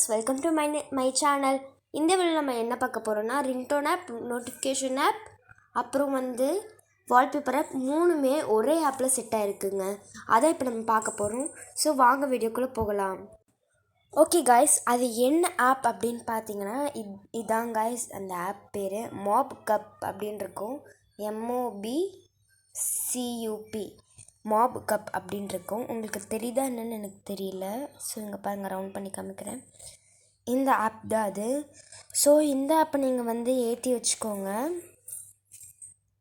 viewers, welcome to my channel. இந்த வீடியோல நம்ம என்ன பார்க்க போறோம்னா ringtone app, notification app, அப்புறம் வந்து wallpaper app மூணுமே ஒரே ஆப்ல செட் ஆயிருக்குங்க. அதை இப்போ நம்ம பார்க்க போறோம். சோ வாங்க வீடியோக்குள்ள போகலாம். ஓகே गाइस, அது என்ன ஆப் அப்படினு பாத்தீங்கன்னா இதான் गाइस அந்த ஆப் பேரு மாப் கப் அப்படினு இருக்கும். MOBCUP மாப் கப் அப்படினு இருக்கும். உங்களுக்கு தெரியுதா என்னன்னு எனக்கு தெரியல. ஸோ இங்கே பாருங்க, ரவுண்ட் பண்ணி காமிக்கிறேன். இந்த ஆப் தான் அது. ஸோ இந்த ஆப்பை நீங்கள் வந்து ஏற்றி வச்சுக்கோங்க.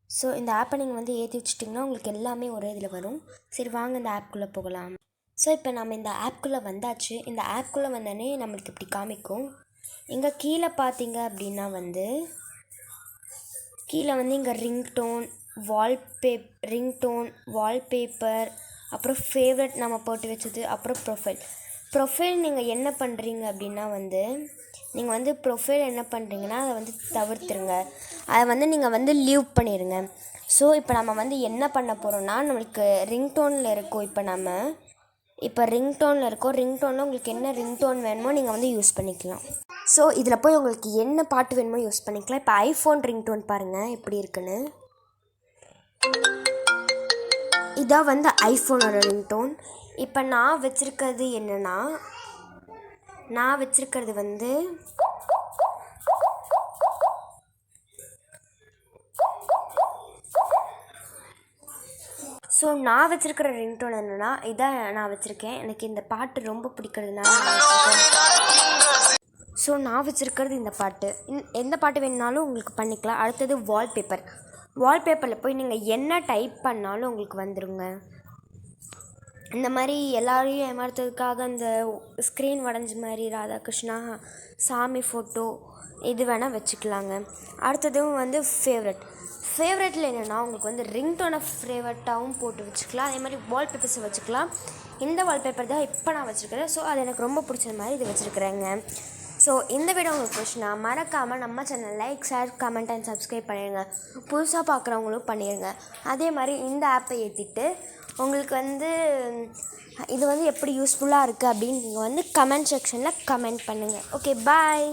ஸோ இந்த ஆப்பை நீங்கள் வந்து ஏற்றி வச்சுட்டிங்கன்னா உங்களுக்கு எல்லாமே ஒரே இதில் வரும். சரி வாங்க இந்த ஆப்குள்ளே போகலாம். ஸோ இப்போ நம்ம இந்த ஆப்குள்ளே வந்தாச்சு. இந்த ஆப்குள்ளே வந்தோடனே நம்மளுக்கு இப்படி காமிக்கும். இங்கே கீழே பார்த்தீங்க அப்படின்னா வந்து கீழே வந்து இங்கே ringtone, wallpaper, அப்புறம் ஃபேவரட் நம்ம போட்டு வச்சது, அப்புறம் ப்ரொஃபைல் நீங்கள் என்ன பண்ணுறீங்க அப்படின்னா வந்து நீங்கள் வந்து ப்ரொஃபைல் என்ன பண்ணுறீங்கன்னா அதை வந்து தவிர்த்துருங்க. அதை வந்து நீங்கள் வந்து லீவ் பண்ணிடுங்க. ஸோ இப்போ நம்ம வந்து என்ன பண்ண போகிறோம்னா நம்மளுக்கு ringtoneல இருக்கும். இப்போ ringtoneல இருக்கும். ringtoneல உங்களுக்கு என்ன ringtone வேணுமோ நீங்கள் வந்து யூஸ் பண்ணிக்கலாம். ஸோ இதில் போய் உங்களுக்கு என்ன பாட்டு வேணுமோ யூஸ் பண்ணிக்கலாம். இப்போ ஐஃபோன் ringtone பாருங்கள் எப்படி இருக்குன்னு. இதான் வந்து ஐஃபோனோட ringtone. இப்போ நான் வச்சுருக்கிறது என்னென்னா வந்து ஸோ நான் வச்சுருக்கிற ringtone என்னென்னா இதான் நான் வச்சுருக்கேன். எனக்கு இந்த பாட்டு ரொம்ப பிடிக்கிறதுனால ஸோ நான் வச்சுருக்கிறது இந்த பாட்டு. எந்த பாட்டு வேணுனாலும் உங்களுக்கு பண்ணிக்கலாம். அடுத்தது வால்பேப்பரில் போய் நீங்கள் என்ன டைப் பண்ணாலும் உங்களுக்கு வந்துடுங்க. இந்த மாதிரி எல்லாரையும் ஏமாத்துறதுக்காக அந்த ஸ்க்ரீன் வரைஞ்ச மாதிரி ராதாகிருஷ்ணா, சாமி ஃபோட்டோ இது வேணால் வச்சுக்கலாங்க. அடுத்ததும் வந்து ஃபேவரெட்டில் என்னென்னா உங்களுக்கு வந்து ringtone ஃபேவரட்டாகவும் போட்டு வச்சுக்கலாம். அதே மாதிரி வால்பேப்பர்ஸை வச்சுக்கலாம். இந்த வால்பேப்பர் தான் இப்போ நான் வச்சுருக்கிறேன். ஸோ அது எனக்கு ரொம்ப பிடிச்ச மாதிரி இது வச்சுருக்குறேங்க. ஸோ இந்த வீடியோ உங்களுக்கு பிடிச்சினா மறக்காமல் நம்ம channel like, share, comment and subscribe பண்ணிடுங்க. புதுசாக பார்க்குறவங்களும் பண்ணிடுங்க. அதே மாதிரி இந்த ஆப்பை ஏற்றிட்டு உங்களுக்கு வந்து இது வந்து எப்படி யூஸ்ஃபுல்லாக இருக்குது அப்படின்னு நீங்கள் வந்து கமெண்ட் செக்ஷனில் கமெண்ட் பண்ணுங்கள். ஓகே, பாய்.